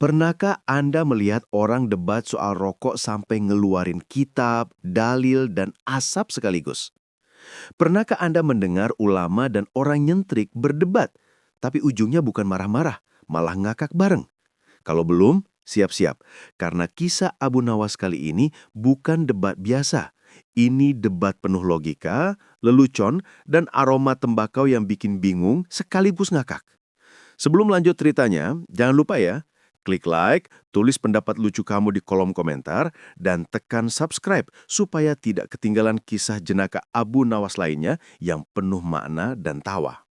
Pernahkah Anda melihat orang debat soal rokok sampai ngeluarin kitab, dalil, dan asap sekaligus? Pernahkah Anda mendengar ulama dan orang nyentrik berdebat, tapi ujungnya bukan marah-marah, malah ngakak bareng? Kalau belum, siap-siap, karena kisah Abu Nawas kali ini bukan debat biasa. Ini debat penuh logika, lelucon, dan aroma tembakau yang bikin bingung sekaligus ngakak. Sebelum lanjut ceritanya, jangan lupa ya, klik like, tulis pendapat lucu kamu di kolom komentar, dan tekan subscribe supaya tidak ketinggalan kisah jenaka Abu Nawas lainnya yang penuh makna dan tawa.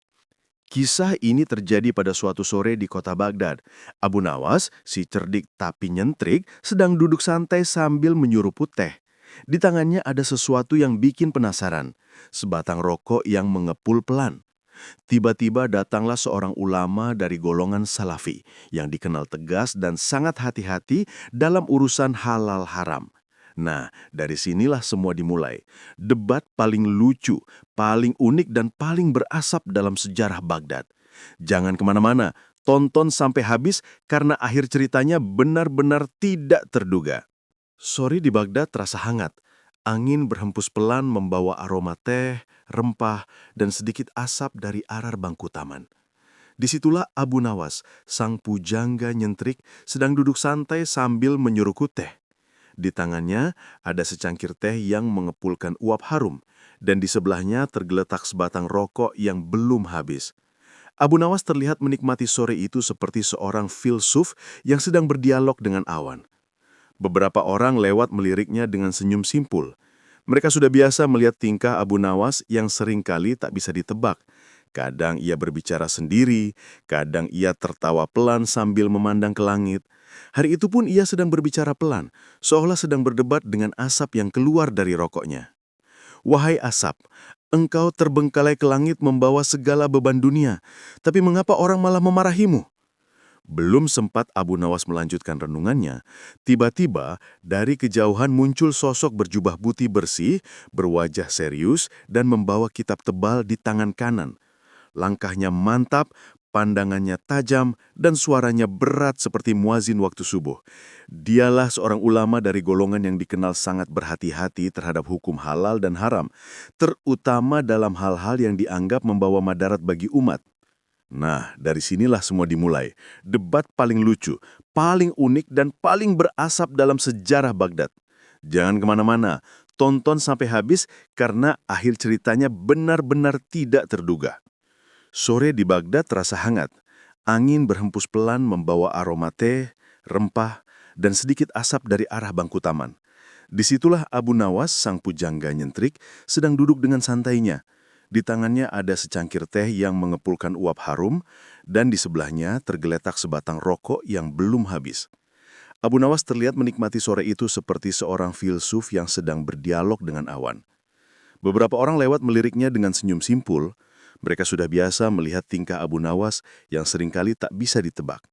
Kisah ini terjadi pada suatu sore di kota Baghdad. Abu Nawas, si cerdik tapi nyentrik, sedang duduk santai sambil menyuruput teh. Di tangannya ada sesuatu yang bikin penasaran, sebatang rokok yang mengepul pelan. Tiba-tiba datanglah seorang ulama dari golongan Salafi yang dikenal tegas dan sangat hati-hati dalam urusan halal haram. Nah, dari sinilah semua dimulai. Debat paling lucu, paling unik, dan paling berasap dalam sejarah Baghdad. Jangan kemana-mana, tonton sampai habis karena akhir ceritanya benar-benar tidak terduga. Sore di Baghdad terasa hangat. Angin berhembus pelan membawa aroma teh, rempah, dan sedikit asap dari arah bangku taman. Disitulah Abu Nawas, sang pujangga nyentrik, sedang duduk santai sambil menyurukut teh. Di tangannya ada secangkir teh yang mengepulkan uap harum, dan di sebelahnya tergeletak sebatang rokok yang belum habis. Abu Nawas terlihat menikmati sore itu seperti seorang filsuf yang sedang berdialog dengan awan. Beberapa orang lewat meliriknya dengan senyum simpul. Mereka sudah biasa melihat tingkah Abu Nawas yang seringkali tak bisa ditebak. Kadang ia berbicara sendiri, kadang ia tertawa pelan sambil memandang ke langit. Hari itu pun ia sedang berbicara pelan, seolah sedang berdebat dengan asap yang keluar dari rokoknya. "Wahai asap, engkau terbengkalai ke langit membawa segala beban dunia, tapi mengapa orang malah memarahimu?" Belum sempat Abu Nawas melanjutkan renungannya, tiba-tiba dari kejauhan muncul sosok berjubah putih bersih, berwajah serius, dan membawa kitab tebal di tangan kanan. Langkahnya mantap, pandangannya tajam, dan suaranya berat seperti muazin waktu subuh. Dialah seorang ulama dari golongan yang dikenal sangat berhati-hati terhadap hukum halal dan haram, terutama dalam hal-hal yang dianggap membawa madarat bagi umat. Nah, dari sinilah semua dimulai. Debat paling lucu, paling unik, dan paling berasap dalam sejarah Baghdad. Jangan kemana-mana, tonton sampai habis karena akhir ceritanya benar-benar tidak terduga. Sore di Baghdad terasa hangat. Angin berhembus pelan membawa aroma teh, rempah, dan sedikit asap dari arah bangku taman. Disitulah Abu Nawas, sang pujangga nyentrik, sedang duduk dengan santainya. Di tangannya ada secangkir teh yang mengepulkan uap harum, dan di sebelahnya tergeletak sebatang rokok yang belum habis. Abu Nawas terlihat menikmati sore itu seperti seorang filsuf yang sedang berdialog dengan awan. Beberapa orang lewat meliriknya dengan senyum simpul. Mereka sudah biasa melihat tingkah Abu Nawas yang seringkali tak bisa ditebak.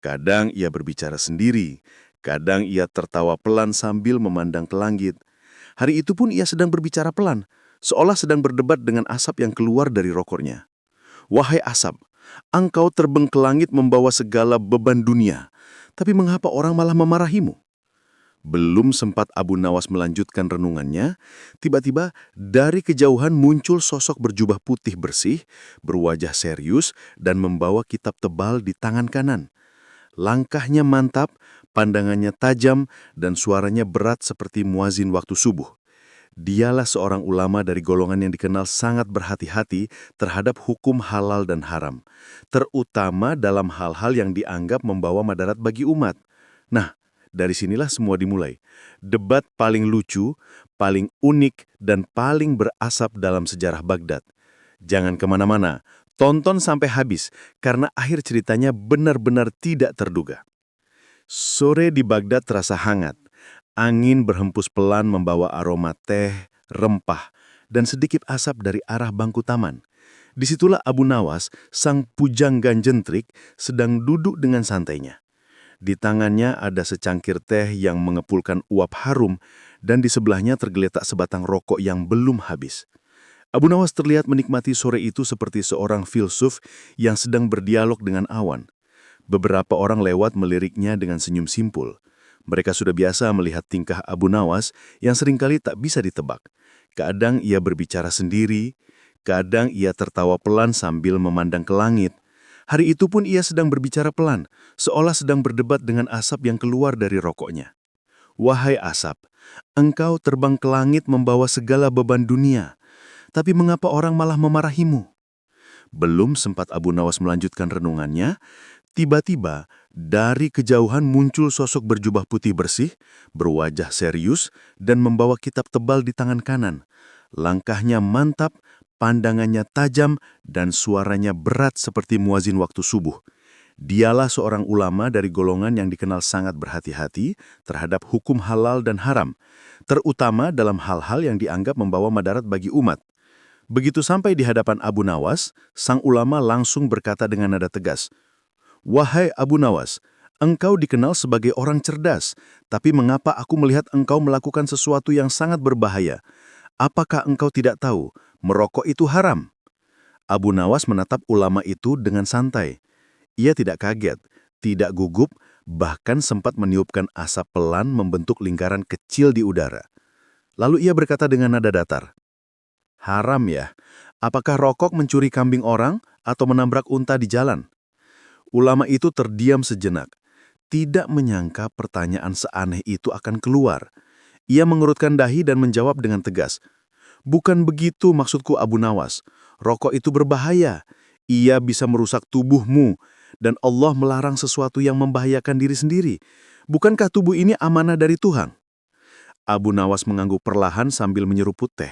Kadang ia berbicara sendiri, kadang ia tertawa pelan sambil memandang ke langit. Hari itu pun ia sedang berbicara pelan, seolah sedang berdebat dengan asap yang keluar dari rokoknya. "Wahai asap, engkau terbang ke langit membawa segala beban dunia, tapi mengapa orang malah memarahimu?" Belum sempat Abu Nawas melanjutkan renungannya, tiba-tiba dari kejauhan muncul sosok berjubah putih bersih, berwajah serius, dan membawa kitab tebal di tangan kanan. Langkahnya mantap, pandangannya tajam, dan suaranya berat seperti muazin waktu subuh. Dialah seorang ulama dari golongan yang dikenal sangat berhati-hati terhadap hukum halal dan haram, terutama dalam hal-hal yang dianggap membawa madarat bagi umat. Nah, dari sinilah semua dimulai. Debat paling lucu, paling unik, dan paling berasap dalam sejarah Baghdad. Jangan kemana-mana, tonton sampai habis, karena akhir ceritanya benar-benar tidak terduga. Sore di Baghdad terasa hangat. Angin berhembus pelan membawa aroma teh, rempah, dan sedikit asap dari arah bangku taman. Disitulah Abu Nawas, sang pujangga nyentrik, sedang duduk dengan santainya. Di tangannya ada secangkir teh yang mengepulkan uap harum, dan di sebelahnya tergeletak sebatang rokok yang belum habis. Abu Nawas terlihat menikmati sore itu seperti seorang filsuf yang sedang berdialog dengan awan. Beberapa orang lewat meliriknya dengan senyum simpul. Mereka sudah biasa melihat tingkah Abu Nawas yang seringkali tak bisa ditebak. Kadang ia berbicara sendiri, kadang ia tertawa pelan sambil memandang ke langit. Hari itu pun ia sedang berbicara pelan, seolah sedang berdebat dengan asap yang keluar dari rokoknya. Wahai asap, engkau terbang ke langit membawa segala beban dunia, tapi mengapa orang malah memarahimu? Belum sempat Abu Nawas melanjutkan renungannya, tiba-tiba dari kejauhan muncul sosok berjubah putih bersih, berwajah serius, dan membawa kitab tebal di tangan kanan. Langkahnya mantap, pandangannya tajam, dan suaranya berat seperti muazin waktu subuh. Dialah seorang ulama dari golongan yang dikenal sangat berhati-hati terhadap hukum halal dan haram, terutama dalam hal-hal yang dianggap membawa madarat bagi umat. Begitu sampai di hadapan Abu Nawas, sang ulama langsung berkata dengan nada tegas, "Wahai Abu Nawas, engkau dikenal sebagai orang cerdas, tapi mengapa aku melihat engkau melakukan sesuatu yang sangat berbahaya? Apakah engkau tidak tahu, merokok itu haram?" Abu Nawas menatap ulama itu dengan santai. Ia tidak kaget, tidak gugup, bahkan sempat meniupkan asap pelan membentuk lingkaran kecil di udara. Lalu ia berkata dengan nada datar, "Haram ya? Apakah rokok mencuri kambing orang atau menabrak unta di jalan?" Ulama itu terdiam sejenak, tidak menyangka pertanyaan seaneh itu akan keluar. Ia mengerutkan dahi dan menjawab dengan tegas, "Bukan begitu maksudku Abu Nawas. Rokok itu berbahaya. Ia bisa merusak tubuhmu, dan Allah melarang sesuatu yang membahayakan diri sendiri. Bukankah tubuh ini amanah dari Tuhan?" Abu Nawas mengangguk perlahan sambil menyeruput teh.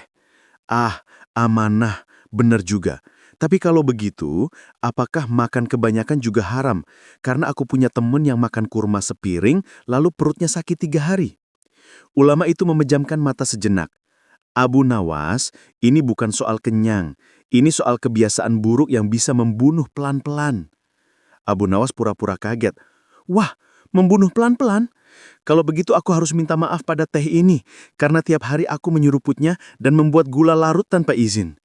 "Ah, amanah, benar juga. Tapi kalau begitu, apakah makan kebanyakan juga haram? Karena aku punya teman yang makan kurma sepiring, lalu perutnya sakit 3 hari." Ulama itu memejamkan mata sejenak. "Abu Nawas, ini bukan soal kenyang. Ini soal kebiasaan buruk yang bisa membunuh pelan-pelan." Abu Nawas pura-pura kaget. "Wah, membunuh pelan-pelan? Kalau begitu aku harus minta maaf pada teh ini, karena tiap hari aku menyeruputnya dan membuat gula larut tanpa izin."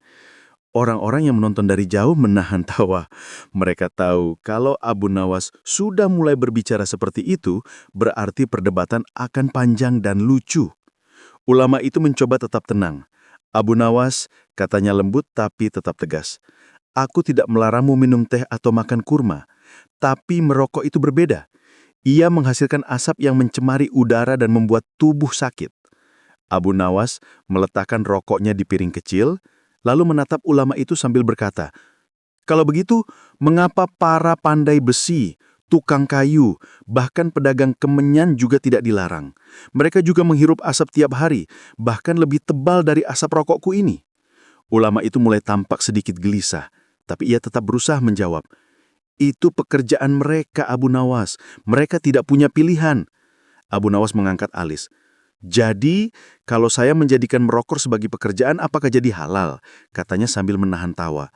Orang-orang yang menonton dari jauh menahan tawa. Mereka tahu kalau Abu Nawas sudah mulai berbicara seperti itu, berarti perdebatan akan panjang dan lucu. Ulama itu mencoba tetap tenang. "Abu Nawas," katanya lembut tapi tetap tegas, "aku tidak melarangmu minum teh atau makan kurma, tapi merokok itu berbeda. Ia menghasilkan asap yang mencemari udara dan membuat tubuh sakit." Abu Nawas meletakkan rokoknya di piring kecil, lalu menatap ulama itu sambil berkata, "Kalau begitu, mengapa para pandai besi, tukang kayu, bahkan pedagang kemenyan juga tidak dilarang? Mereka juga menghirup asap tiap hari, bahkan lebih tebal dari asap rokokku ini." Ulama itu mulai tampak sedikit gelisah, tapi ia tetap berusaha menjawab, "Itu pekerjaan mereka, Abu Nawas. Mereka tidak punya pilihan." Abu Nawas mengangkat alis. "Jadi, kalau saya menjadikan merokok sebagai pekerjaan, apakah jadi halal?" katanya sambil menahan tawa.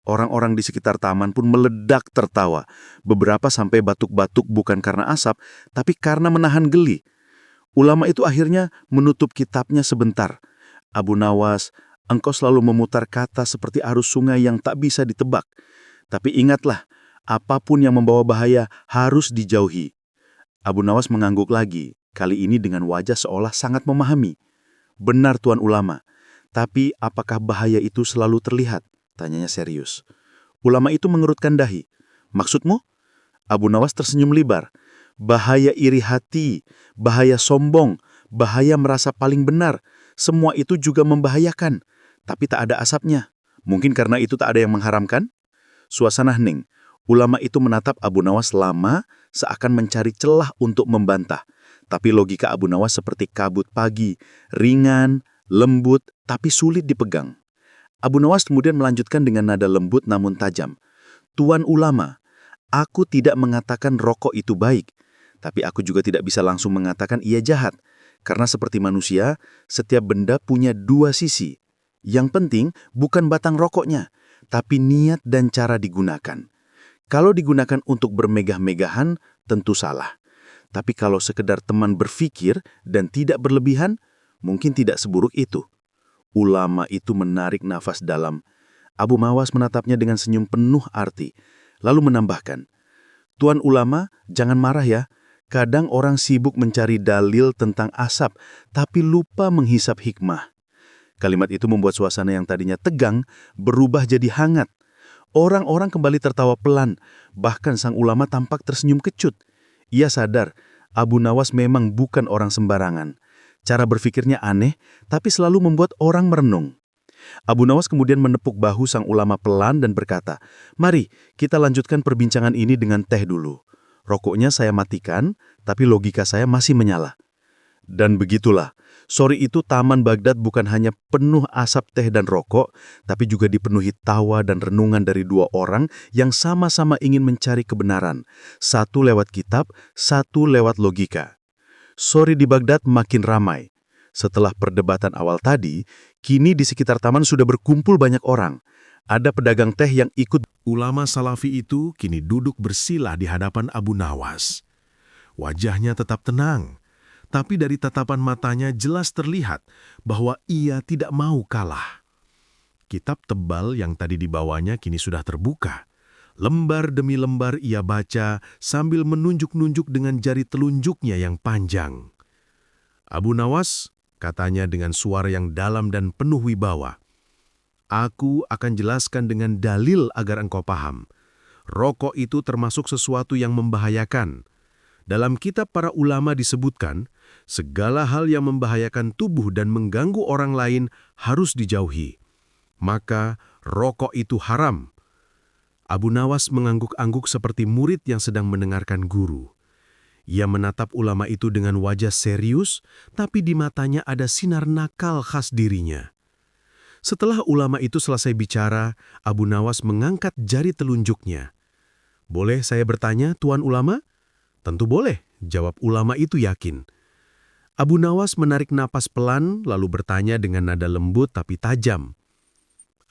Orang-orang di sekitar taman pun meledak tertawa. Beberapa sampai batuk-batuk bukan karena asap, tapi karena menahan geli. Ulama itu akhirnya menutup kitabnya sebentar. "Abu Nawas, engkau selalu memutar kata seperti arus sungai yang tak bisa ditebak. Tapi ingatlah, apapun yang membawa bahaya harus dijauhi." Abu Nawas mengangguk lagi, kali ini dengan wajah seolah sangat memahami. "Benar Tuan Ulama, tapi apakah bahaya itu selalu terlihat?" tanyanya serius. Ulama itu mengerutkan dahi. "Maksudmu?" Abu Nawas tersenyum lebar. "Bahaya iri hati, bahaya sombong, bahaya merasa paling benar. Semua itu juga membahayakan, tapi tak ada asapnya. Mungkin karena itu tak ada yang mengharamkan?" Suasana hening. Ulama itu menatap Abu Nawas lama, seakan mencari celah untuk membantah. Tapi logika Abu Nawas seperti kabut pagi, ringan, lembut, tapi sulit dipegang. Abu Nawas kemudian melanjutkan dengan nada lembut namun tajam. "Tuan Ulama, aku tidak mengatakan rokok itu baik, tapi aku juga tidak bisa langsung mengatakan ia jahat. Karena seperti manusia, setiap benda punya dua sisi. Yang penting bukan batang rokoknya, tapi niat dan cara digunakan. Kalau digunakan untuk bermegah-megahan, tentu salah. Tapi kalau sekedar teman berpikir dan tidak berlebihan, mungkin tidak seburuk itu." Ulama itu menarik nafas dalam. Abu Nawas menatapnya dengan senyum penuh arti, lalu menambahkan, Tuan ulama, jangan marah ya. Kadang orang sibuk mencari dalil tentang asap, tapi lupa menghisap hikmah. Kalimat itu membuat suasana yang tadinya tegang berubah jadi hangat. Orang-orang kembali tertawa pelan, bahkan sang ulama tampak tersenyum kecut. Ia sadar, Abu Nawas memang bukan orang sembarangan. Cara berpikirnya aneh, tapi selalu membuat orang merenung. Abu Nawas kemudian menepuk bahu sang ulama pelan dan berkata, "Mari, kita lanjutkan perbincangan ini dengan teh dulu. Rokoknya saya matikan, tapi logika saya masih menyala." Dan begitulah, sore itu Taman Baghdad bukan hanya penuh asap teh dan rokok, tapi juga dipenuhi tawa dan renungan dari dua orang yang sama-sama ingin mencari kebenaran. Satu lewat kitab, satu lewat logika. Sore di Baghdad makin ramai. Setelah perdebatan awal tadi, kini di sekitar taman sudah berkumpul banyak orang. Ada pedagang teh yang ikut. Ulama Salafi itu kini duduk bersila di hadapan Abu Nawas. Wajahnya tetap tenang, tapi dari tatapan matanya jelas terlihat bahwa ia tidak mau kalah. Kitab tebal yang tadi dibawanya kini sudah terbuka. Lembar demi lembar ia baca sambil menunjuk-nunjuk dengan jari telunjuknya yang panjang. "Abu Nawas," katanya dengan suara yang dalam dan penuh wibawa, "aku akan jelaskan dengan dalil agar engkau paham. Rokok itu termasuk sesuatu yang membahayakan. Dalam kitab para ulama disebutkan, segala hal yang membahayakan tubuh dan mengganggu orang lain harus dijauhi. Maka rokok itu haram." Abu Nawas mengangguk-angguk seperti murid yang sedang mendengarkan guru. Ia menatap ulama itu dengan wajah serius, tapi di matanya ada sinar nakal khas dirinya. Setelah ulama itu selesai bicara, Abu Nawas mengangkat jari telunjuknya. "Boleh saya bertanya, Tuan Ulama?" "Tentu boleh," jawab ulama itu yakin. Abu Nawas menarik napas pelan, lalu bertanya dengan nada lembut tapi tajam.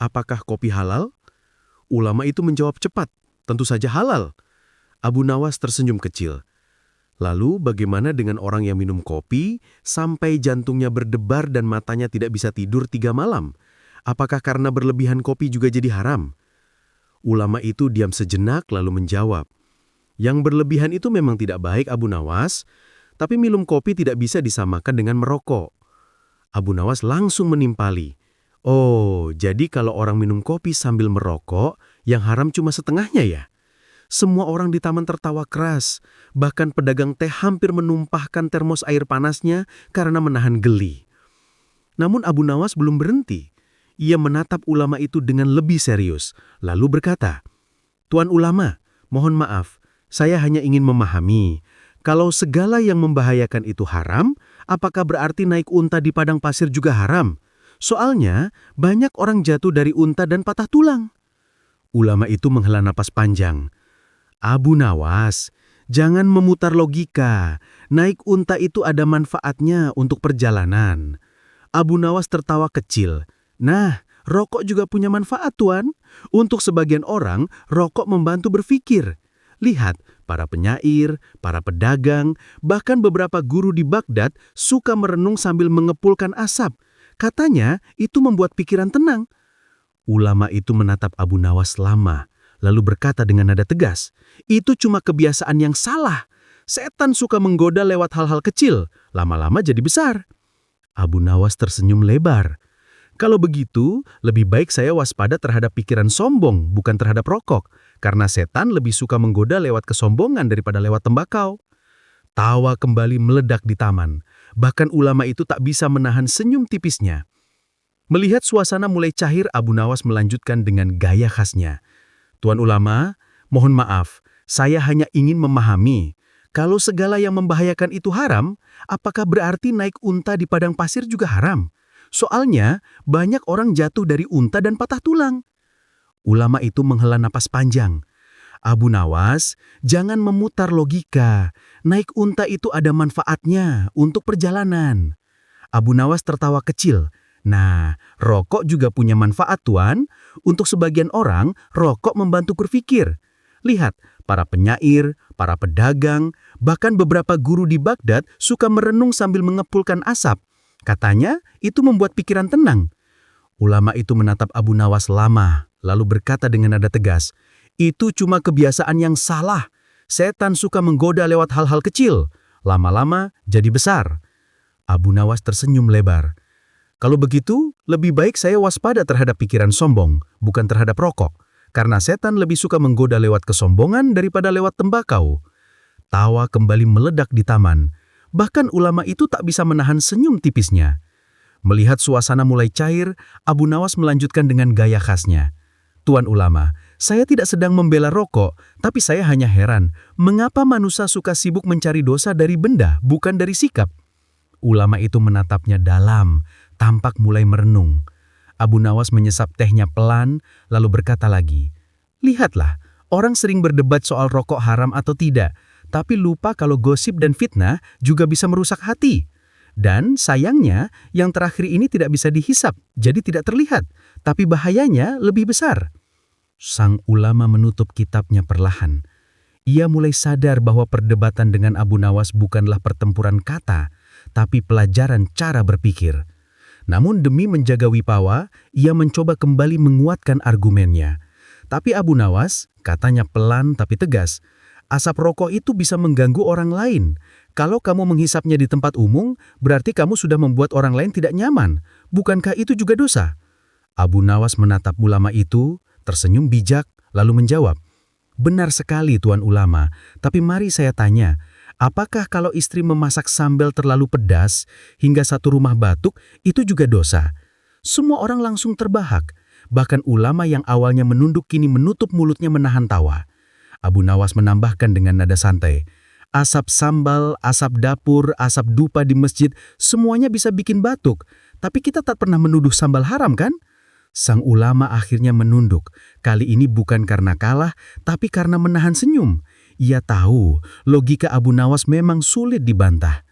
"Apakah kopi halal?" Ulama itu menjawab cepat, "Tentu saja halal." Abu Nawas tersenyum kecil. "Lalu bagaimana dengan orang yang minum kopi sampai jantungnya berdebar dan matanya tidak bisa tidur 3 malam? Apakah karena berlebihan kopi juga jadi haram?" Ulama itu diam sejenak lalu menjawab, "Yang berlebihan itu memang tidak baik, Abu Nawas, tapi minum kopi tidak bisa disamakan dengan merokok." Abu Nawas langsung menimpali, "Oh, jadi kalau orang minum kopi sambil merokok, yang haram cuma setengahnya ya?" Semua orang di taman tertawa keras, bahkan pedagang teh hampir menumpahkan termos air panasnya karena menahan geli. Namun Abu Nawas belum berhenti. Ia menatap ulama itu dengan lebih serius, lalu berkata, "Tuan Ulama, mohon maaf, saya hanya ingin memahami, kalau segala yang membahayakan itu haram, apakah berarti naik unta di padang pasir juga haram? Soalnya, banyak orang jatuh dari unta dan patah tulang." Ulama itu menghela napas panjang. "Abu Nawas, jangan memutar logika. Naik unta itu ada manfaatnya untuk perjalanan." Abu Nawas tertawa kecil. "Nah, rokok juga punya manfaat, Tuan. Untuk sebagian orang, rokok membantu berpikir. Lihat, para penyair, para pedagang, bahkan beberapa guru di Baghdad suka merenung sambil mengepulkan asap. Katanya, itu membuat pikiran tenang." Ulama itu menatap Abu Nawas lama, lalu berkata dengan nada tegas, "Itu cuma kebiasaan yang salah. Setan suka menggoda lewat hal-hal kecil, lama-lama jadi besar." Abu Nawas tersenyum lebar. "Kalau begitu, lebih baik saya waspada terhadap pikiran sombong, bukan terhadap rokok, karena setan lebih suka menggoda lewat kesombongan daripada lewat tembakau." Tawa kembali meledak di taman. Bahkan ulama itu tak bisa menahan senyum tipisnya. Melihat suasana mulai cair, Abu Nawas melanjutkan dengan gaya khasnya. "Tuan Ulama, mohon maaf, saya hanya ingin memahami. Kalau segala yang membahayakan itu haram, apakah berarti naik unta di padang pasir juga haram? Soalnya, banyak orang jatuh dari unta dan patah tulang." Ulama itu menghela napas panjang. "Abu Nawas, jangan memutar logika. Naik unta itu ada manfaatnya untuk perjalanan." Abu Nawas tertawa kecil. "Nah, rokok juga punya manfaat, Tuan. Untuk sebagian orang, rokok membantu berpikir. Lihat, para penyair, para pedagang, bahkan beberapa guru di Baghdad suka merenung sambil mengepulkan asap. Katanya, itu membuat pikiran tenang." Ulama itu menatap Abu Nawas lama, lalu berkata dengan nada tegas, "Itu cuma kebiasaan yang salah. Setan suka menggoda lewat hal-hal kecil. Lama-lama jadi besar. Abu Nawas tersenyum lebar. Kalau begitu, lebih baik saya waspada terhadap pikiran sombong, bukan terhadap rokok. Karena setan lebih suka menggoda lewat kesombongan daripada lewat tembakau. Tawa kembali meledak di taman. Bahkan ulama itu tak bisa menahan senyum tipisnya. Melihat suasana mulai cair, Abu Nawas melanjutkan dengan gaya khasnya. Tuan ulama, saya tidak sedang membela rokok, tapi saya hanya heran, mengapa manusia suka sibuk mencari dosa dari benda, bukan dari sikap? Ulama itu menatapnya dalam, tampak mulai merenung. Abu Nawas menyesap tehnya pelan, lalu berkata lagi, "Lihatlah, orang sering berdebat soal rokok haram atau tidak, tapi lupa kalau gosip dan fitnah juga bisa merusak hati. Dan sayangnya, yang terakhir ini tidak bisa dihisap, jadi tidak terlihat, tapi bahayanya lebih besar." Sang ulama menutup kitabnya perlahan. Ia mulai sadar bahwa perdebatan dengan Abu Nawas bukanlah pertempuran kata, tapi pelajaran cara berpikir. Namun demi menjaga wibawa, ia mencoba kembali menguatkan argumennya. Tapi Abu Nawas, katanya pelan tapi tegas, asap rokok itu bisa mengganggu orang lain. Kalau kamu menghisapnya di tempat umum, berarti kamu sudah membuat orang lain tidak nyaman. Bukankah itu juga dosa? Abu Nawas menatap ulama itu, tersenyum bijak, lalu menjawab, "Benar sekali Tuan Ulama, tapi mari saya tanya, apakah kalau istri memasak sambal terlalu pedas hingga satu rumah batuk, itu juga dosa?" Semua orang langsung terbahak, bahkan ulama yang awalnya menunduk kini menutup mulutnya menahan tawa. Abu Nawas menambahkan dengan nada santai, "Asap sambal, asap dapur, asap dupa di masjid, semuanya bisa bikin batuk. Tapi kita tak pernah menuduh sambal haram kan?" Sang ulama akhirnya menunduk, kali ini bukan karena kalah, tapi karena menahan senyum. Ia tahu, logika Abu Nawas memang sulit dibantah.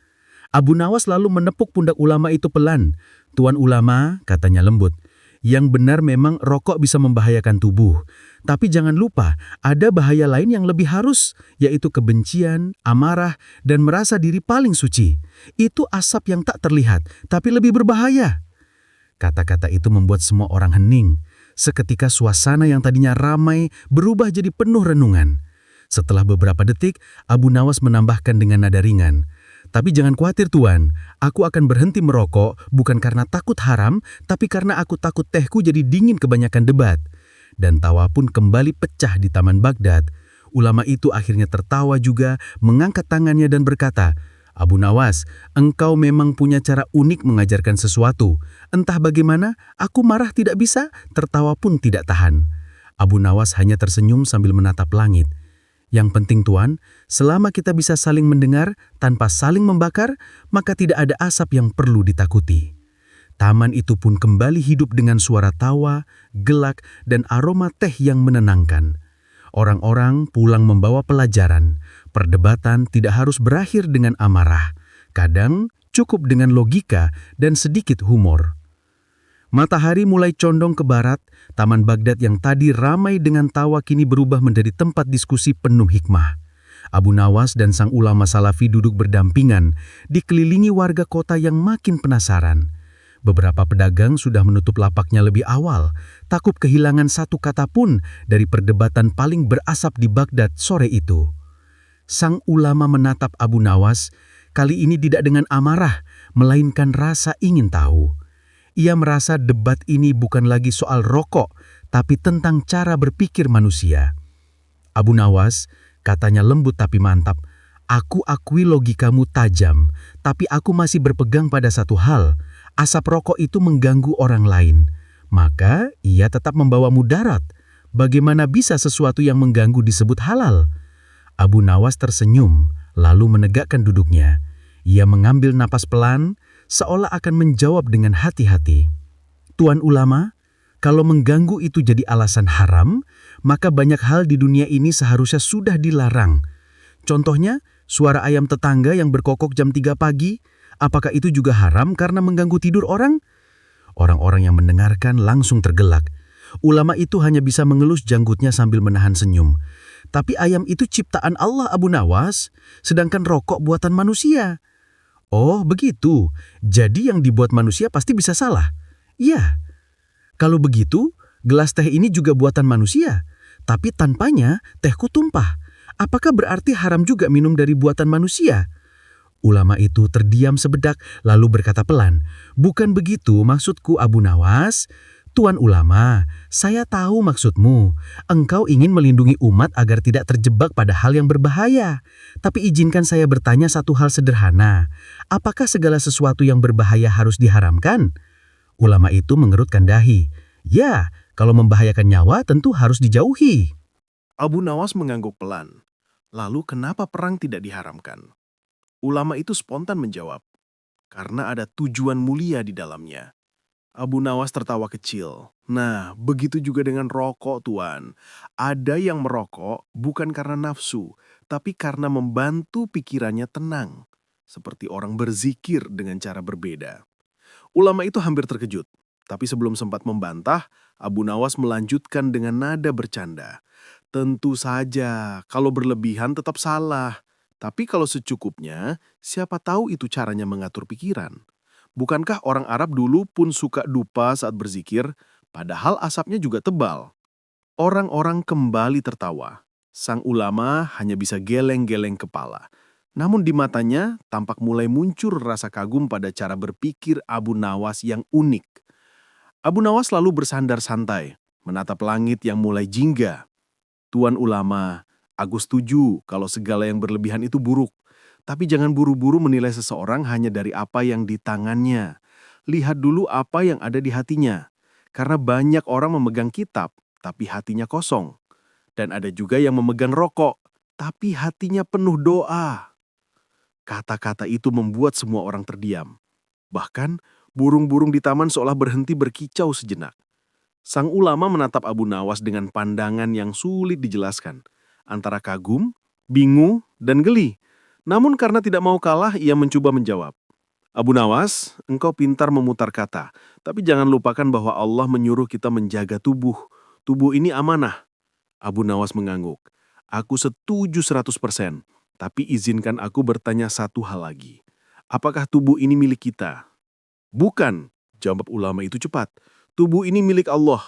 Abu Nawas lalu menepuk pundak ulama itu pelan. "Tuan ulama," katanya lembut, "yang benar memang rokok bisa membahayakan tubuh. Tapi jangan lupa, ada bahaya lain yang lebih harus, yaitu kebencian, amarah, dan merasa diri paling suci. Itu asap yang tak terlihat, tapi lebih berbahaya." Kata-kata itu membuat semua orang hening. Seketika suasana yang tadinya ramai berubah jadi penuh renungan. Setelah beberapa detik, Abu Nawas menambahkan dengan nada ringan, "Tapi jangan khawatir Tuan, aku akan berhenti merokok bukan karena takut haram, tapi karena aku takut tehku jadi dingin kebanyakan debat." Dan tawa pun kembali pecah di Taman Baghdad. Ulama itu akhirnya tertawa juga, mengangkat tangannya dan berkata, "Abu Nawas, engkau memang punya cara unik mengajarkan sesuatu. Entah bagaimana, aku marah tidak bisa, tertawa pun tidak tahan." Abu Nawas hanya tersenyum sambil menatap langit. "Yang penting Tuan, selama kita bisa saling mendengar tanpa saling membakar, maka tidak ada asap yang perlu ditakuti." Taman itu pun kembali hidup dengan suara tawa, gelak, dan aroma teh yang menenangkan. Orang-orang pulang membawa pelajaran. Perdebatan tidak harus berakhir dengan amarah. Kadang cukup dengan logika dan sedikit humor. Matahari mulai condong ke barat, Taman Baghdad yang tadi ramai dengan tawa kini berubah menjadi tempat diskusi penuh hikmah. Abu Nawas dan sang ulama salafi duduk berdampingan, dikelilingi warga kota yang makin penasaran. Beberapa pedagang sudah menutup lapaknya lebih awal, takut kehilangan satu kata pun dari perdebatan paling berasap di Baghdad sore itu. Sang ulama menatap Abu Nawas, kali ini tidak dengan amarah, melainkan rasa ingin tahu. Ia merasa debat ini bukan lagi soal rokok, tapi tentang cara berpikir manusia. "Abu Nawas," katanya lembut tapi mantap, "aku akui logikamu tajam, tapi aku masih berpegang pada satu hal. Asap rokok itu mengganggu orang lain. Maka ia tetap membawa mudarat. Bagaimana bisa sesuatu yang mengganggu disebut halal?" Abu Nawas tersenyum, lalu menegakkan duduknya. Ia mengambil napas pelan, seolah akan menjawab dengan hati-hati. "Tuan ulama, kalau mengganggu itu jadi alasan haram, maka banyak hal di dunia ini seharusnya sudah dilarang. Contohnya, suara ayam tetangga yang berkokok jam 3 pagi, apakah itu juga haram karena mengganggu tidur orang?" Orang-orang yang mendengarkan langsung tergelak. Ulama itu hanya bisa mengelus janggutnya sambil menahan senyum. "Tapi ayam itu ciptaan Allah, Abu Nawas, sedangkan rokok buatan manusia." "Oh, begitu. Jadi yang dibuat manusia pasti bisa salah?" "Iya." "Kalau begitu, gelas teh ini juga buatan manusia. Tapi tanpanya, tehku tumpah. Apakah berarti haram juga minum dari buatan manusia? Ulama itu terdiam sebedak lalu berkata pelan, "Bukan begitu maksudku Abu Nawas. Tuan Ulama, saya tahu maksudmu. Engkau ingin melindungi umat agar tidak terjebak pada hal yang berbahaya. Tapi izinkan saya bertanya satu hal sederhana. Apakah segala sesuatu yang berbahaya harus diharamkan?" Ulama itu mengerutkan dahi. "Ya, kalau membahayakan nyawa tentu harus dijauhi." Abu Nawas mengangguk pelan. Lalu kenapa perang tidak diharamkan? Ulama itu spontan menjawab, karena ada tujuan mulia di dalamnya. Abu Nawas tertawa kecil. Nah, begitu juga dengan rokok, Tuan. Ada yang merokok bukan karena nafsu, tapi karena membantu pikirannya tenang. Seperti orang berzikir dengan cara berbeda. Ulama itu hampir terkejut. Tapi sebelum sempat membantah, Abu Nawas melanjutkan dengan nada bercanda. Tentu saja, kalau berlebihan tetap salah. Tapi kalau secukupnya, siapa tahu itu caranya mengatur pikiran. Bukankah orang Arab dulu pun suka dupa saat berzikir, padahal asapnya juga tebal? Orang-orang kembali tertawa. Sang ulama hanya bisa geleng-geleng kepala. Namun di matanya tampak mulai muncul rasa kagum pada cara berpikir Abu Nawas yang unik. Abu Nawas lalu bersandar santai, menatap langit yang mulai jingga. "Tuan Ulama, aku setuju kalau segala yang berlebihan itu buruk. Tapi jangan buru-buru menilai seseorang hanya dari apa yang di tangannya. Lihat dulu apa yang ada di hatinya. Karena banyak orang memegang kitab, tapi hatinya kosong. Dan ada juga yang memegang rokok, tapi hatinya penuh doa." Kata-kata itu membuat semua orang terdiam. Bahkan, burung-burung di taman seolah berhenti berkicau sejenak. Sang ulama menatap Abu Nawas dengan pandangan yang sulit dijelaskan, antara kagum, bingung, dan geli. Namun karena tidak mau kalah, ia mencoba menjawab. "Abu Nawas, engkau pintar memutar kata, tapi jangan lupakan bahwa Allah menyuruh kita menjaga tubuh. Tubuh ini amanah." Abu Nawas mengangguk. "Aku setuju 100%, tapi izinkan aku bertanya satu hal lagi. Apakah tubuh ini milik kita?" "Bukan," jawab ulama itu cepat. "Tubuh ini milik Allah."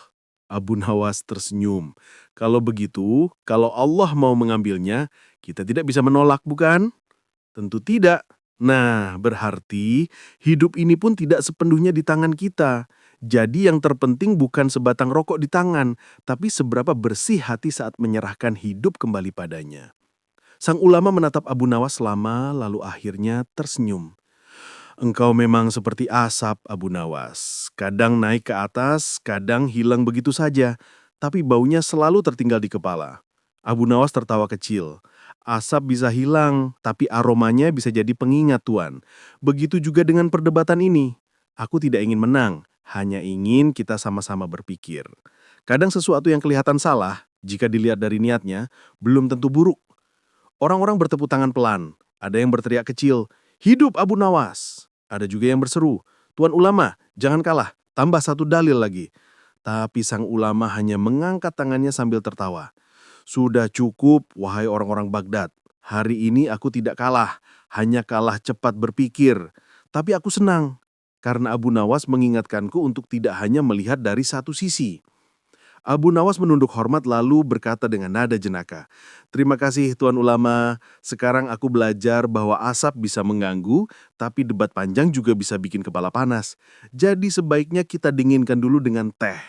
Abu Nawas tersenyum. "Kalau begitu, kalau Allah mau mengambilnya, kita tidak bisa menolak, bukan?" "Tentu tidak." "Nah, berarti hidup ini pun tidak sepenuhnya di tangan kita. Jadi yang terpenting bukan sebatang rokok di tangan, tapi seberapa bersih hati saat menyerahkan hidup kembali padanya." Sang ulama menatap Abu Nawas lama, lalu akhirnya tersenyum. "Engkau memang seperti asap, Abu Nawas. Kadang naik ke atas, kadang hilang begitu saja, tapi baunya selalu tertinggal di kepala." Abu Nawas tertawa kecil. "Asap bisa hilang, tapi aromanya bisa jadi pengingat, Tuan. Begitu juga dengan perdebatan ini. Aku tidak ingin menang, hanya ingin kita sama-sama berpikir. Kadang sesuatu yang kelihatan salah, jika dilihat dari niatnya, belum tentu buruk." Orang-orang bertepuk tangan pelan. Ada yang berteriak kecil, "Hidup Abu Nawas!" Ada juga yang berseru, "Tuan Ulama, jangan kalah, tambah satu dalil lagi." Tapi sang ulama hanya mengangkat tangannya sambil tertawa. "Sudah cukup, wahai orang-orang Baghdad. Hari ini aku tidak kalah, hanya kalah cepat berpikir. Tapi aku senang, karena Abu Nawas mengingatkanku untuk tidak hanya melihat dari satu sisi." Abu Nawas menunduk hormat lalu berkata dengan nada jenaka, "Terima kasih Tuan Ulama, sekarang aku belajar bahwa asap bisa mengganggu, tapi debat panjang juga bisa bikin kepala panas. Jadi sebaiknya kita dinginkan dulu dengan teh."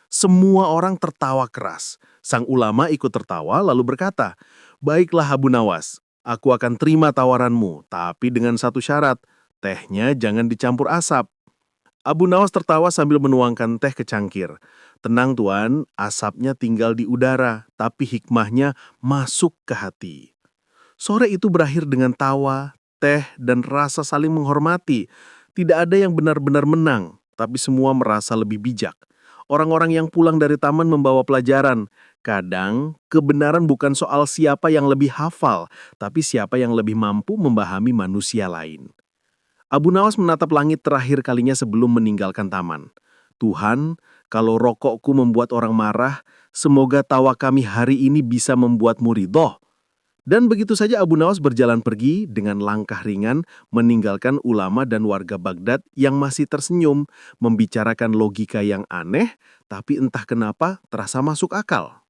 Semua orang tertawa keras. Sang ulama ikut tertawa lalu berkata, "Baiklah Abu Nawas, aku akan terima tawaranmu, tapi dengan satu syarat, tehnya jangan dicampur asap." Abu Nawas tertawa sambil menuangkan teh ke cangkir. "Tenang Tuan, asapnya tinggal di udara, tapi hikmahnya masuk ke hati." Sore itu berakhir dengan tawa, teh, dan rasa saling menghormati. Tidak ada yang benar-benar menang, tapi semua merasa lebih bijak. Orang-orang yang pulang dari taman membawa pelajaran. Kadang, kebenaran bukan soal siapa yang lebih hafal, tapi siapa yang lebih mampu memahami manusia lain. Abu Nawas menatap langit terakhir kalinya sebelum meninggalkan taman. "Tuhan, kalau rokokku membuat orang marah, semoga tawa kami hari ini bisa membuatmu ridho." Dan begitu saja Abu Nawas berjalan pergi dengan langkah ringan, meninggalkan ulama dan warga Baghdad yang masih tersenyum, membicarakan logika yang aneh, tapi entah kenapa terasa masuk akal.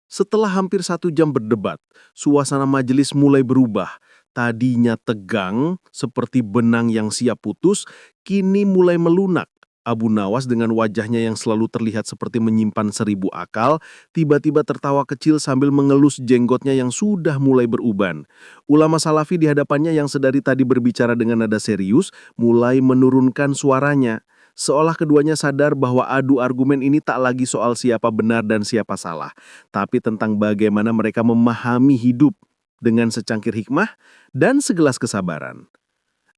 Setelah hampir 1 jam berdebat, suasana majelis mulai berubah. Tadinya tegang, seperti benang yang siap putus, kini mulai melunak. Abu Nawas dengan wajahnya yang selalu terlihat seperti menyimpan 1000 akal, tiba-tiba tertawa kecil sambil mengelus jenggotnya yang sudah mulai beruban. Ulama Salafi di hadapannya yang sedari tadi berbicara dengan nada serius, mulai menurunkan suaranya. Seolah keduanya sadar bahwa adu argumen ini tak lagi soal siapa benar dan siapa salah, tapi tentang bagaimana mereka memahami hidup dengan secangkir hikmah dan segelas kesabaran.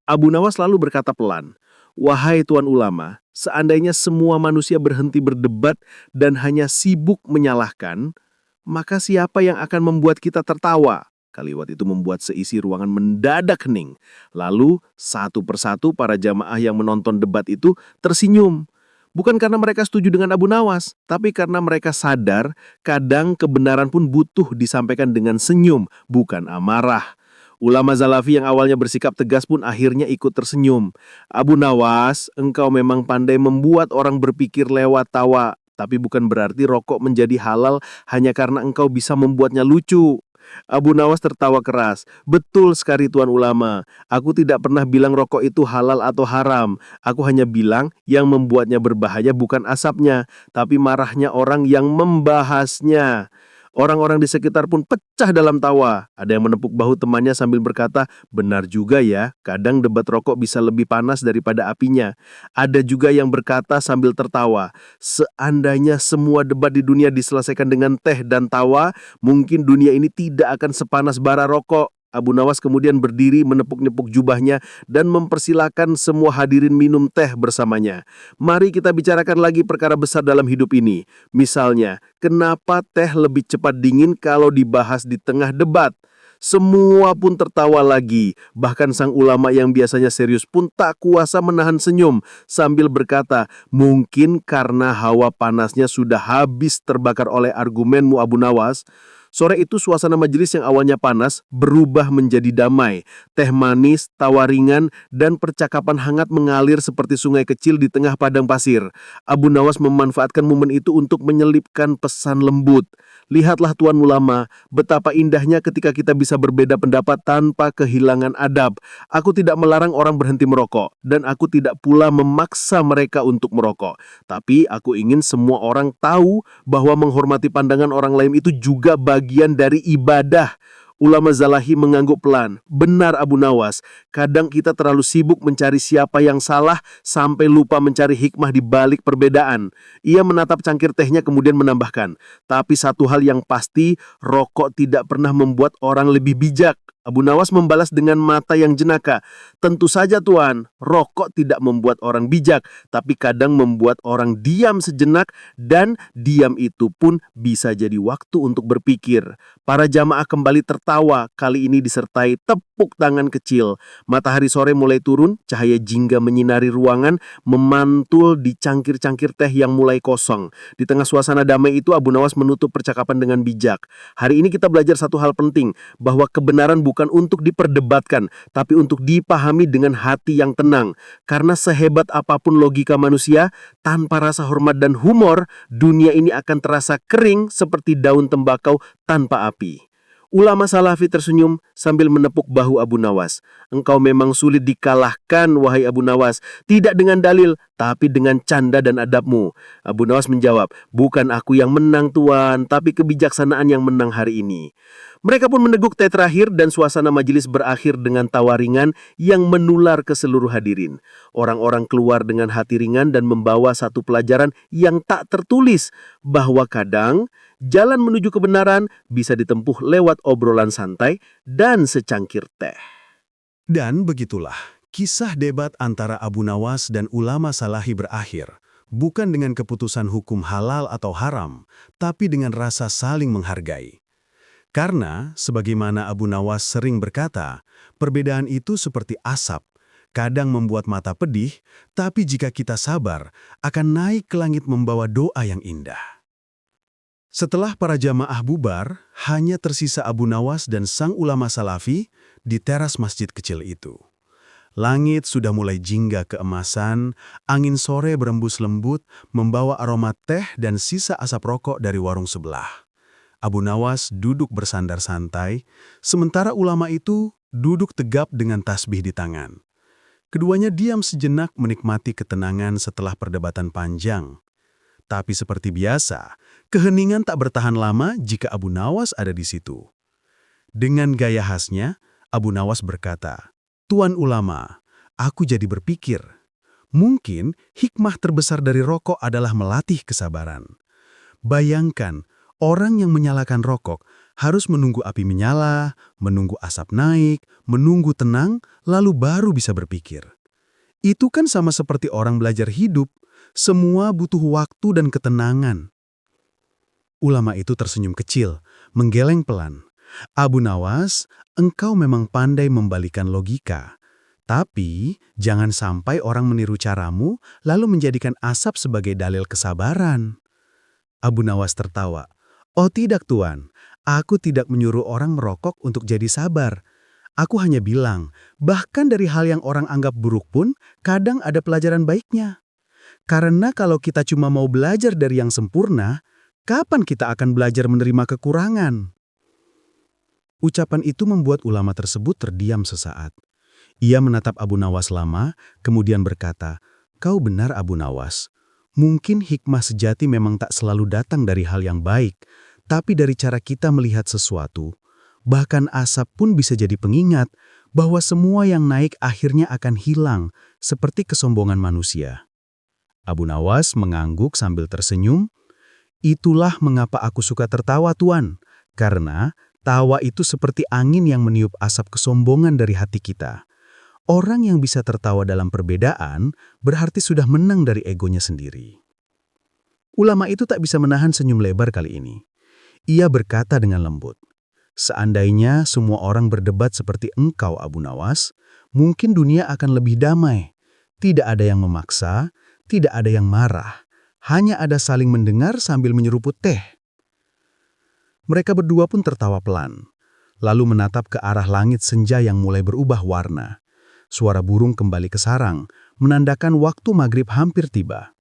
Abu Nawas lalu berkata pelan, "Wahai Tuan Ulama, seandainya semua manusia berhenti berdebat dan hanya sibuk menyalahkan, maka siapa yang akan membuat kita tertawa?" Kalimat itu membuat seisi ruangan mendadak hening. Lalu, satu persatu para jamaah yang menonton debat itu tersenyum. Bukan karena mereka setuju dengan Abu Nawas, tapi karena mereka sadar kadang kebenaran pun butuh disampaikan dengan senyum, bukan amarah. Ulama Salafi yang awalnya bersikap tegas pun akhirnya ikut tersenyum. "Abu Nawas, engkau memang pandai membuat orang berpikir lewat tawa, tapi bukan berarti rokok menjadi halal hanya karena engkau bisa membuatnya lucu." Abu Nawas tertawa keras. "Betul sekali Tuan Ulama. Aku tidak pernah bilang rokok itu halal atau haram. Aku hanya bilang yang membuatnya berbahaya bukan asapnya, tapi marahnya orang yang membahasnya." Orang-orang di sekitar pun pecah dalam tawa. Ada yang menepuk bahu temannya sambil berkata, "Benar juga ya, kadang debat rokok bisa lebih panas daripada apinya." Ada juga yang berkata sambil tertawa, "Seandainya semua debat di dunia diselesaikan dengan teh dan tawa, mungkin dunia ini tidak akan sepanas bara rokok." Abu Nawas kemudian berdiri menepuk-nepuk jubahnya dan mempersilakan semua hadirin minum teh bersamanya. "Mari kita bicarakan lagi perkara besar dalam hidup ini. Misalnya, kenapa teh lebih cepat dingin kalau dibahas di tengah debat?" Semua pun tertawa lagi. Bahkan sang ulama yang biasanya serius pun tak kuasa menahan senyum sambil berkata, "Mungkin karena hawa panasnya sudah habis terbakar oleh argumenmu Abu Nawas." Sore itu suasana majelis yang awalnya panas berubah menjadi damai. Teh manis, tawa ringan, dan percakapan hangat mengalir seperti sungai kecil di tengah padang pasir. Abu Nawas memanfaatkan momen itu untuk menyelipkan pesan lembut. "Lihatlah Tuan Ulama, betapa indahnya ketika kita bisa berbeda pendapat tanpa kehilangan adab. Aku tidak melarang orang berhenti merokok, dan aku tidak pula memaksa mereka untuk merokok. Tapi aku ingin semua orang tahu bahwa menghormati pandangan orang lain itu juga bagian dari ibadah." Ulama Zalahi mengangguk pelan. "Benar Abu Nawas, kadang kita terlalu sibuk mencari siapa yang salah sampai lupa mencari hikmah di balik perbedaan." Ia menatap cangkir tehnya kemudian menambahkan, "Tapi satu hal yang pasti, rokok tidak pernah membuat orang lebih bijak." Abu Nawas membalas dengan mata yang jenaka, "Tentu saja Tuan, rokok tidak membuat orang bijak, tapi kadang membuat orang diam sejenak, dan diam itu pun bisa jadi waktu untuk berpikir." Para jamaah kembali tertawa, kali ini disertai tepuk tangan kecil. Matahari sore mulai turun, cahaya jingga menyinari ruangan, memantul di cangkir-cangkir teh yang mulai kosong. Di tengah suasana damai itu, Abu Nawas menutup percakapan dengan bijak. "Hari ini kita belajar satu hal penting, bahwa kebenaran bukan untuk diperdebatkan, tapi untuk dipahami dengan hati yang tenang. Karena sehebat apapun logika manusia, tanpa rasa hormat dan humor, dunia ini akan terasa kering seperti daun tembakau tanpa api." Ulama Salafi tersenyum sambil menepuk bahu Abu Nawas. "Engkau memang sulit dikalahkan, wahai Abu Nawas. Tidak dengan dalil, tapi dengan canda dan adabmu." Abu Nawas menjawab, "Bukan aku yang menang Tuan, tapi kebijaksanaan yang menang hari ini." Mereka pun meneguk teh terakhir dan suasana majelis berakhir dengan tawa ringan yang menular ke seluruh hadirin. Orang-orang keluar dengan hati ringan dan membawa satu pelajaran yang tak tertulis, bahwa kadang jalan menuju kebenaran bisa ditempuh lewat obrolan santai dan secangkir teh. Dan begitulah, kisah debat antara Abu Nawas dan ulama Salahi berakhir, bukan dengan keputusan hukum halal atau haram, tapi dengan rasa saling menghargai. Karena, sebagaimana Abu Nawas sering berkata, perbedaan itu seperti asap, kadang membuat mata pedih, tapi jika kita sabar, akan naik ke langit membawa doa yang indah. Setelah para jamaah bubar, hanya tersisa Abu Nawas dan sang ulama Salafi di teras masjid kecil itu. Langit sudah mulai jingga keemasan, angin sore berembus lembut, membawa aroma teh dan sisa asap rokok dari warung sebelah. Abu Nawas duduk bersandar santai, sementara ulama itu duduk tegap dengan tasbih di tangan. Keduanya diam sejenak menikmati ketenangan setelah perdebatan panjang. Tapi seperti biasa, keheningan tak bertahan lama jika Abu Nawas ada di situ. Dengan gaya khasnya, Abu Nawas berkata, "Tuan ulama, aku jadi berpikir, mungkin hikmah terbesar dari rokok adalah melatih kesabaran. Bayangkan, orang yang menyalakan rokok harus menunggu api menyala, menunggu asap naik, menunggu tenang, lalu baru bisa berpikir. Itu kan sama seperti orang belajar hidup, semua butuh waktu dan ketenangan." Ulama itu tersenyum kecil, menggeleng pelan. "Abu Nawas, engkau memang pandai membalikan logika. Tapi, jangan sampai orang meniru caramu lalu menjadikan asap sebagai dalil kesabaran." Abu Nawas tertawa. "Oh tidak tuan, aku tidak menyuruh orang merokok untuk jadi sabar. Aku hanya bilang, bahkan dari hal yang orang anggap buruk pun, kadang ada pelajaran baiknya. Karena kalau kita cuma mau belajar dari yang sempurna, kapan kita akan belajar menerima kekurangan?" Ucapan itu membuat ulama tersebut terdiam sesaat. Ia menatap Abu Nawas lama, kemudian berkata, "Kau benar Abu Nawas. Mungkin hikmah sejati memang tak selalu datang dari hal yang baik, tapi dari cara kita melihat sesuatu. Bahkan asap pun bisa jadi pengingat bahwa semua yang naik akhirnya akan hilang, seperti kesombongan manusia." Abu Nawas mengangguk sambil tersenyum. "Itulah mengapa aku suka tertawa tuan, karena tawa itu seperti angin yang meniup asap kesombongan dari hati kita. Orang yang bisa tertawa dalam perbedaan berarti sudah menang dari egonya sendiri." Ulama itu tak bisa menahan senyum lebar kali ini. Ia berkata dengan lembut, "Seandainya semua orang berdebat seperti engkau Abu Nawas, mungkin dunia akan lebih damai. Tidak ada yang memaksa, tidak ada yang marah. Hanya ada saling mendengar sambil menyeruput teh." Mereka berdua pun tertawa pelan, lalu menatap ke arah langit senja yang mulai berubah warna. Suara burung kembali ke sarang, menandakan waktu maghrib hampir tiba.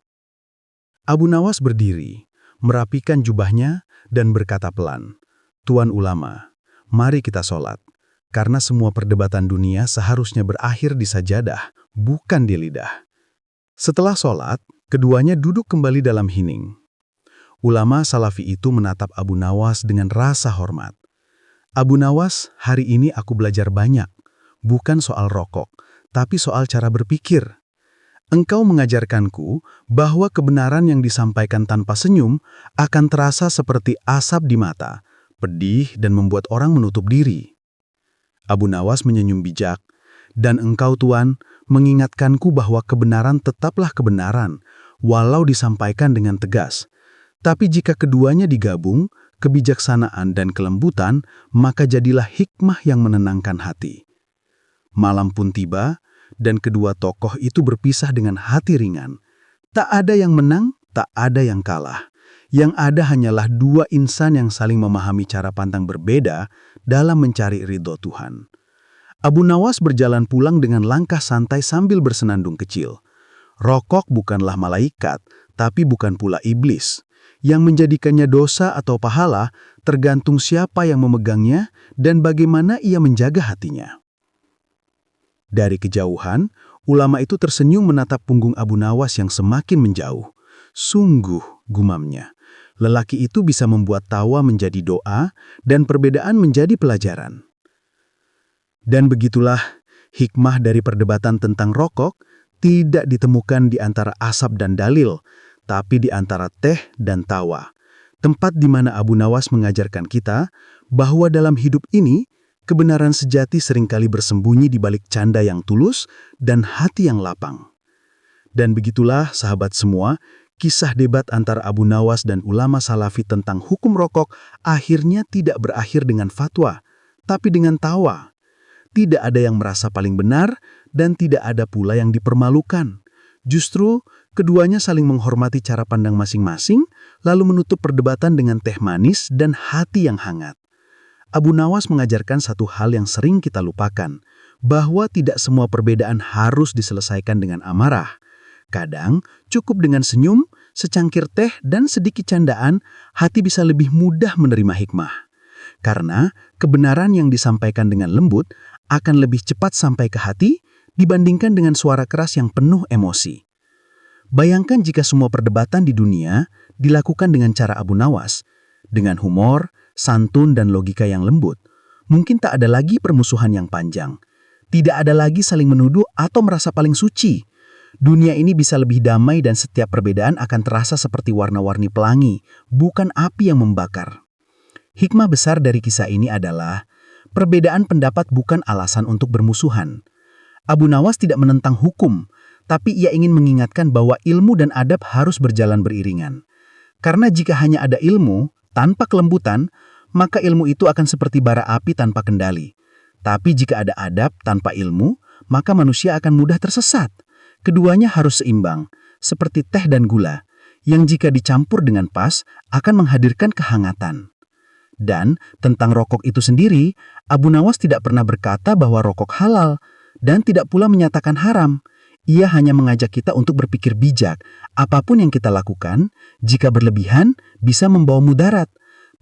Abu Nawas berdiri, merapikan jubahnya, dan berkata pelan, "Tuan ulama, mari kita sholat, karena semua perdebatan dunia seharusnya berakhir di sajadah, bukan di lidah." Setelah sholat, keduanya duduk kembali dalam hening. Ulama Salafi itu menatap Abu Nawas dengan rasa hormat. "Abu Nawas, hari ini aku belajar banyak. Bukan soal rokok, tapi soal cara berpikir. Engkau mengajarkanku bahwa kebenaran yang disampaikan tanpa senyum akan terasa seperti asap di mata, pedih dan membuat orang menutup diri." Abu Nawas menyenyum bijak. "Dan engkau tuan, mengingatkanku bahwa kebenaran tetaplah kebenaran, walau disampaikan dengan tegas. Tapi jika keduanya digabung, kebijaksanaan dan kelembutan, maka jadilah hikmah yang menenangkan hati." Malam pun tiba, dan kedua tokoh itu berpisah dengan hati ringan. Tak ada yang menang, tak ada yang kalah. Yang ada hanyalah dua insan yang saling memahami cara pandang berbeda dalam mencari ridho Tuhan. Abu Nawas berjalan pulang dengan langkah santai sambil bersenandung kecil. Rokok bukanlah malaikat, tapi bukan pula iblis. Yang menjadikannya dosa atau pahala tergantung siapa yang memegangnya dan bagaimana ia menjaga hatinya. Dari kejauhan, ulama itu tersenyum menatap punggung Abu Nawas yang semakin menjauh. "Sungguh," gumamnya, "lelaki itu bisa membuat tawa menjadi doa dan perbedaan menjadi pelajaran." Dan begitulah hikmah dari perdebatan tentang rokok tidak ditemukan di antara asap dan dalil, tapi di antara teh dan tawa. Tempat di mana Abu Nawas mengajarkan kita bahwa dalam hidup ini, kebenaran sejati seringkali bersembunyi di balik canda yang tulus dan hati yang lapang. Dan begitulah sahabat semua, kisah debat antara Abu Nawas dan ulama Salafi tentang hukum rokok akhirnya tidak berakhir dengan fatwa, tapi dengan tawa. Tidak ada yang merasa paling benar dan tidak ada pula yang dipermalukan. Justru, keduanya saling menghormati cara pandang masing-masing, lalu menutup perdebatan dengan teh manis dan hati yang hangat. Abu Nawas mengajarkan satu hal yang sering kita lupakan, bahwa tidak semua perbedaan harus diselesaikan dengan amarah. Kadang, cukup dengan senyum, secangkir teh, dan sedikit candaan, hati bisa lebih mudah menerima hikmah. Karena kebenaran yang disampaikan dengan lembut akan lebih cepat sampai ke hati dibandingkan dengan suara keras yang penuh emosi. Bayangkan jika semua perdebatan di dunia dilakukan dengan cara Abu Nawas, dengan humor, santun, dan logika yang lembut. Mungkin tak ada lagi permusuhan yang panjang. Tidak ada lagi saling menuduh atau merasa paling suci. Dunia ini bisa lebih damai dan setiap perbedaan akan terasa seperti warna-warni pelangi, bukan api yang membakar. Hikmah besar dari kisah ini adalah, perbedaan pendapat bukan alasan untuk bermusuhan. Abu Nawas tidak menentang hukum, tapi ia ingin mengingatkan bahwa ilmu dan adab harus berjalan beriringan. Karena jika hanya ada ilmu, tanpa kelembutan, maka ilmu itu akan seperti bara api tanpa kendali. Tapi jika ada adab tanpa ilmu, maka manusia akan mudah tersesat. Keduanya harus seimbang, seperti teh dan gula, yang jika dicampur dengan pas, akan menghadirkan kehangatan. Dan tentang rokok itu sendiri, Abu Nawas tidak pernah berkata bahwa rokok halal, dan tidak pula menyatakan haram. Ia hanya mengajak kita untuk berpikir bijak. Apapun yang kita lakukan, jika berlebihan, bisa membawa mudarat.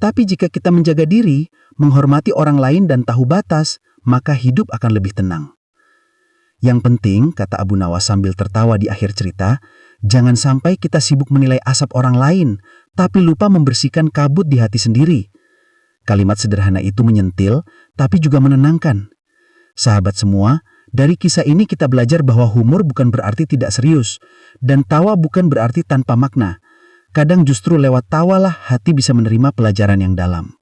Tapi jika kita menjaga diri, menghormati orang lain dan tahu batas, maka hidup akan lebih tenang. Yang penting, kata Abu Nawas sambil tertawa di akhir cerita, jangan sampai kita sibuk menilai asap orang lain, tapi lupa membersihkan kabut di hati sendiri. Kalimat sederhana itu menyentil, tapi juga menenangkan. Sahabat semua, dari kisah ini kita belajar bahwa humor bukan berarti tidak serius, dan tawa bukan berarti tanpa makna. Kadang justru lewat tawalah hati bisa menerima pelajaran yang dalam.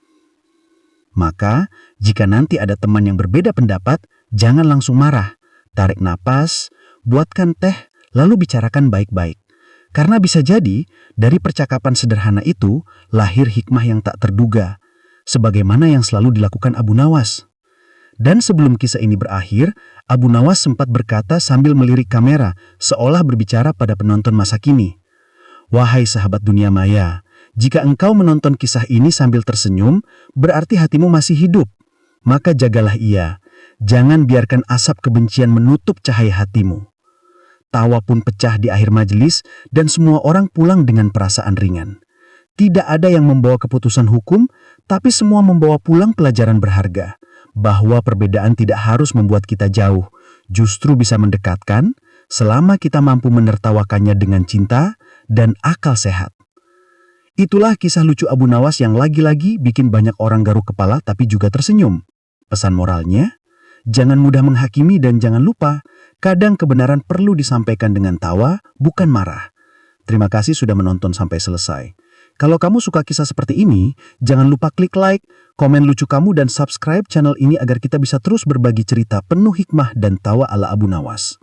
Maka, jika nanti ada teman yang berbeda pendapat, jangan langsung marah. Tarik napas, buatkan teh, lalu bicarakan baik-baik. Karena bisa jadi, dari percakapan sederhana itu, lahir hikmah yang tak terduga, sebagaimana yang selalu dilakukan Abu Nawas. Dan sebelum kisah ini berakhir, Abu Nawas sempat berkata sambil melirik kamera, seolah berbicara pada penonton masa kini. Wahai sahabat dunia maya, jika engkau menonton kisah ini sambil tersenyum, berarti hatimu masih hidup. Maka jagalah ia. Jangan biarkan asap kebencian menutup cahaya hatimu. Tawa pun pecah di akhir majelis dan semua orang pulang dengan perasaan ringan. Tidak ada yang membawa keputusan hukum, tapi semua membawa pulang pelajaran berharga. Bahwa perbedaan tidak harus membuat kita jauh, justru bisa mendekatkan selama kita mampu menertawakannya dengan cinta dan akal sehat. Itulah kisah lucu Abu Nawas yang lagi-lagi bikin banyak orang garuk kepala tapi juga tersenyum. Pesan moralnya, jangan mudah menghakimi dan jangan lupa, kadang kebenaran perlu disampaikan dengan tawa, bukan marah. Terima kasih sudah menonton sampai selesai. Kalau kamu suka kisah seperti ini, jangan lupa klik like, komen lucu kamu dan subscribe channel ini agar kita bisa terus berbagi cerita penuh hikmah dan tawa ala Abu Nawas.